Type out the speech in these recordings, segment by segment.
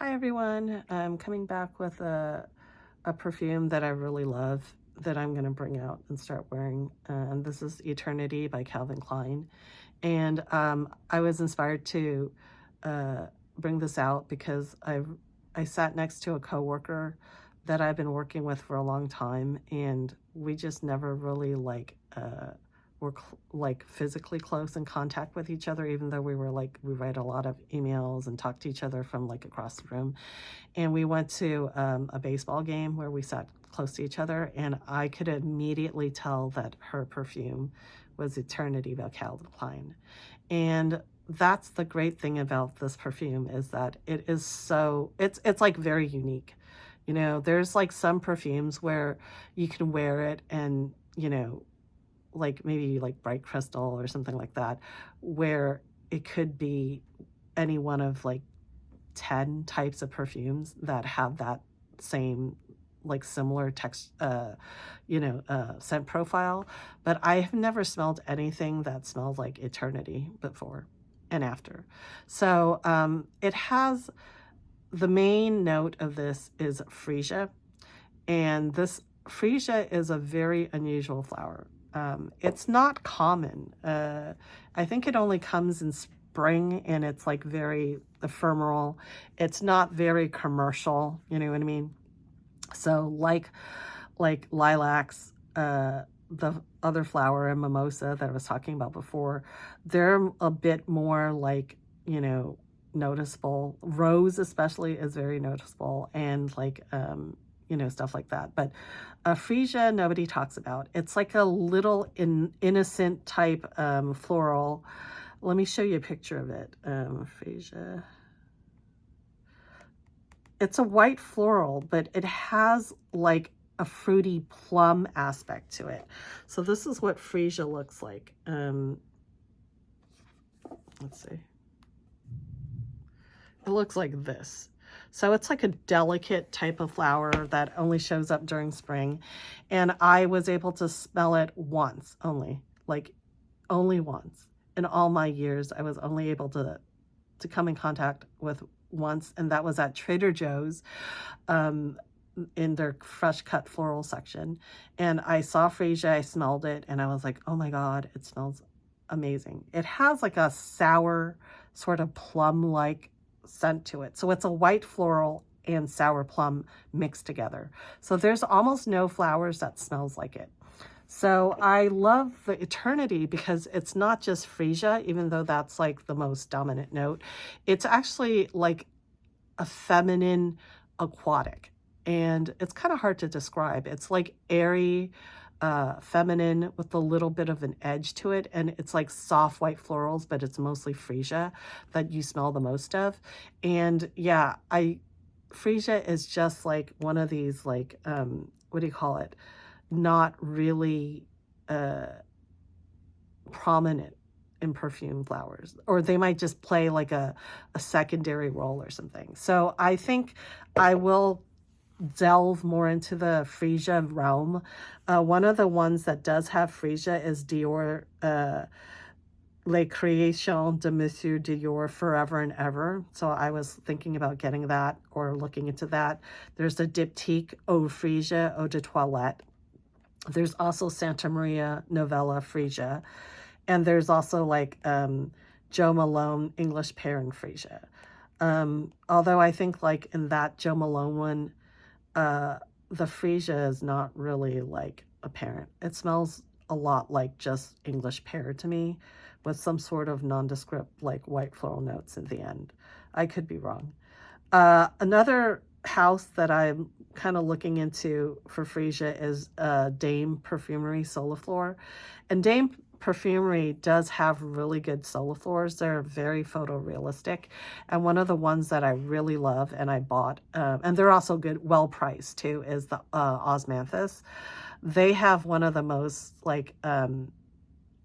Hi everyone, I'm coming back with a perfume that I really love that I'm going to bring out and start wearing. And this is Eternity by Calvin Klein. And I was inspired to uh, bring this out because I sat next to a coworker that I've been working with for a long time, and we just never really were like physically close in contact with each other, even though we write a lot of emails and talk to each other from like across the room. And we went to a baseball game where we sat close to each other, and I could immediately tell that her perfume was Eternity by Calvin Klein. And that's the great thing about this perfume, is that it is it's like very unique. You know, there's like some perfumes where you can wear it and, like maybe like Bright Crystal or something like that, where it could be any one of like 10 types of perfumes that have that same like similar scent profile, but I have never smelled anything that smells like Eternity before and after. So it has, the main note of this is freesia, and this freesia is a very unusual flower. It's not common. I think it only comes in spring, and it's like very ephemeral. It's not very commercial, you know what I mean? So like lilacs, the other flower, and mimosa that I was talking about before, they're a bit more like, noticeable. Rose especially is very noticeable, and like stuff like that. But freesia nobody talks about. It's like a little innocent type floral. Let me show you a picture of it. Freesia. It's a white floral, but it has like a fruity plum aspect to it. So this is what freesia looks like. Let's see. It looks like this. So it's like a delicate type of flower that only shows up during spring. And I was able to smell it once only, like only once. In all my years, I was only able to come in contact with once, and that was at Trader Joe's in their fresh cut floral section. And I saw freesia, I smelled it, and I was like, oh my God, it smells amazing. It has like a sour sort of plum-like scent to it. So it's a white floral and sour plum mixed together. So there's almost no flowers that smells like it. So I love the Eternity because it's not just freesia, even though that's like the most dominant note. It's actually like a feminine aquatic, and it's kind of hard to describe. It's like airy, feminine with a little bit of an edge to it, and it's like soft white florals, but it's mostly freesia that you smell the most of. And yeah, freesia is just like one of these like what do you call it? Not really prominent in perfume flowers, or they might just play like a secondary role or something. So I think I will delve more into the freesia realm. One of the ones that does have freesia is Dior, Les Créations de Monsieur Dior Forever and Ever. So I was thinking about getting that or looking into that. There's the Diptyque Eau Freesia Eau de Toilette. There's also Santa Maria Novella Freesia. And there's also like Jo Malone English Pear Freesia. Although I think like in that Jo Malone one, the freesia is not really like apparent. It smells a lot like just English pear to me, with some sort of nondescript like white floral notes at the end. I could be wrong. Another house that I'm kind of looking into for freesia is Dame Perfumery Soliflor. And Dame Perfumery does have really good soliflors. They're very photorealistic, and one of the ones that I really love and I bought, and they're also good, well priced too, is the Osmanthus. They have one of the most like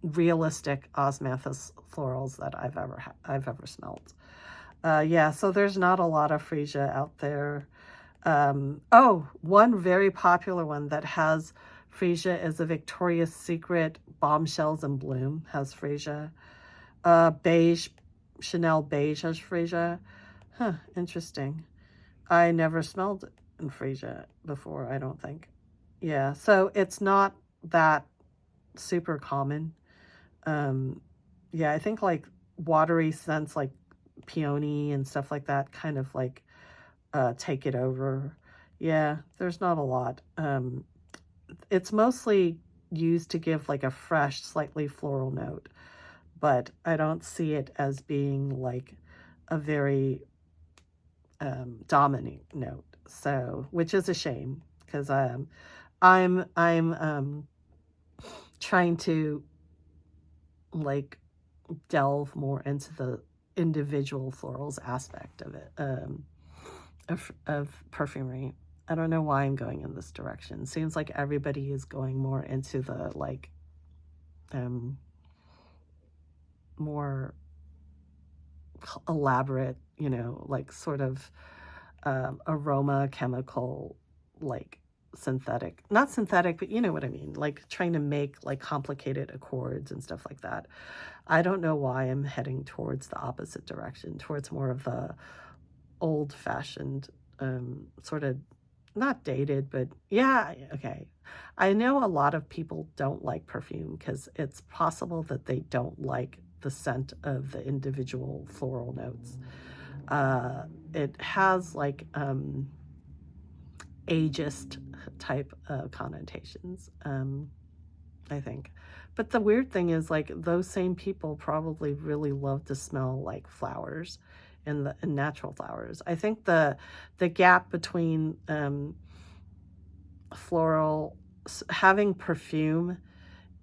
realistic Osmanthus florals that I've ever smelled. Yeah, so there's not a lot of freesia out there. Oh, one very popular one that has freesia is the Victoria's Secret Bombshells in Bloom has freesia. Beige, Chanel Beige has freesia. Huh, interesting. I never smelled freesia before, I don't think. Yeah, so it's not that super common. Um, yeah, I think like watery scents like peony and stuff like that kind of like take it over. Yeah, there's not a lot. It's mostly used to give like a fresh, slightly floral note, but I don't see it as being like a very dominant note. So, which is a shame because I'm trying to like delve more into the individual florals aspect of it, of perfumery. I don't know why I'm going in this direction. Seems like everybody is going more into the like more elaborate, you know, like sort of aroma chemical, like synthetic, not synthetic, but you know what I mean, like trying to make like complicated accords and stuff like that. I don't know why I'm heading towards the opposite direction, towards more of the old-fashioned, sort of not dated, but yeah, okay. I know a lot of people don't like perfume because it's possible that they don't like the scent of the individual floral notes. It has like ageist type of connotations, I think. But the weird thing is like those same people probably really love to smell like flowers and natural flowers. I think the gap between floral having perfume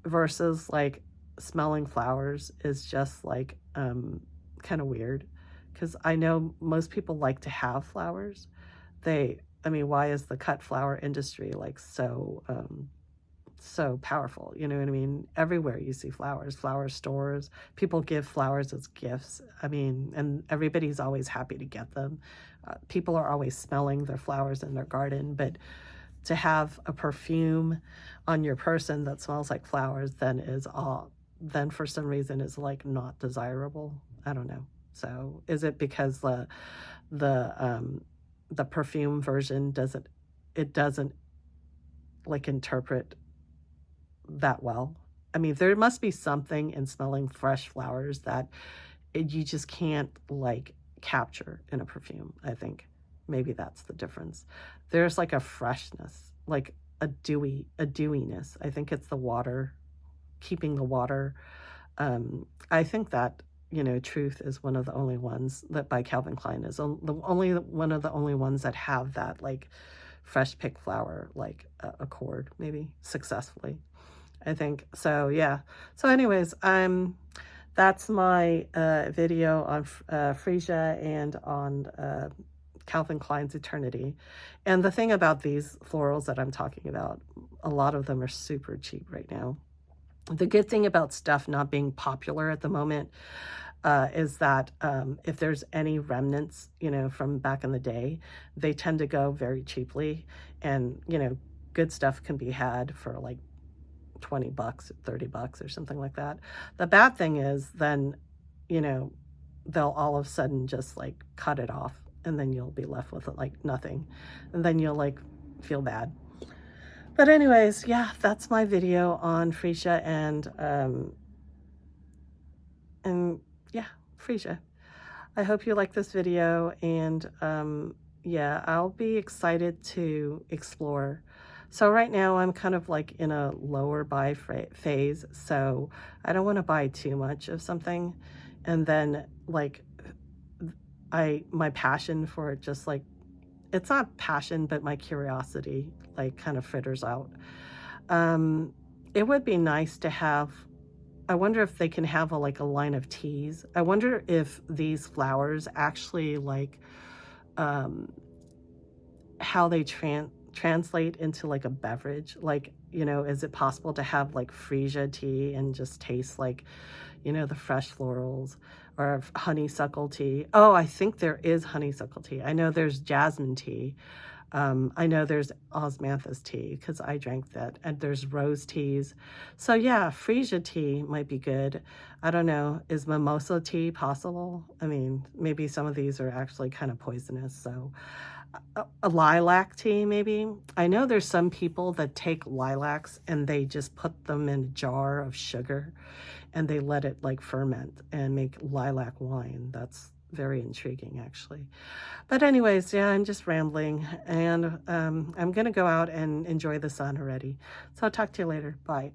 versus like smelling flowers is just like kind of weird, because I know most people like to have flowers. I mean, why is the cut flower industry like so powerful? You know what I mean? Everywhere you see flowers, flower stores, people give flowers as gifts. I mean, and everybody's always happy to get them. People are always smelling their flowers in their garden, but to have a perfume on your person that smells like flowers then for some reason is like not desirable. I don't know. So is it because the perfume version doesn't like interpret that well? I mean, there must be something in smelling fresh flowers that you just can't like capture in a perfume. I think maybe that's the difference. There's like a freshness, like a dewiness. I think it's the water, keeping the water. I think that, you know, Truth is one of the only ones that by Calvin Klein is only one of the only ones that have that like fresh pick flower like accord, maybe successfully, I think. So yeah. So anyways, that's my video on freesia and on Calvin Klein's Eternity. And the thing about these florals that I'm talking about, a lot of them are super cheap right now. The good thing about stuff not being popular at the moment is that if there's any remnants, you know, from back in the day, they tend to go very cheaply. And, you know, good stuff can be had for like 20 bucks, 30 bucks or something like that. The bad thing is then, you know, they'll all of a sudden just like cut it off, and then you'll be left with like nothing. And then you'll like feel bad. But anyways, yeah, that's my video on freesia and yeah, freesia. I hope you like this video, and yeah, I'll be excited to explore. So right now I'm kind of like in a lower buy phase, so I don't want to buy too much of something, and then like my passion for it just like, it's not passion, but my curiosity like kind of fritters out. It would be nice to have, I wonder if they can have like a line of teas. I wonder if these flowers actually like how they translate into like a beverage. Like, you know, is it possible to have like freesia tea and just taste like, you know, the fresh florals, or honeysuckle tea? Oh, I think there is honeysuckle tea. I know there's jasmine tea. I know there's osmanthus tea because I drank that, and there's rose teas. So yeah, freesia tea might be good. I don't know, is mimosa tea possible? I mean, maybe some of these are actually kind of poisonous, so a lilac tea maybe. I know there's some people that take lilacs and they just put them in a jar of sugar and they let it like ferment and make lilac wine. That's very intriguing actually. But anyways, yeah, I'm just rambling, and I'm gonna go out and enjoy the sun already. So I'll talk to you later. Bye.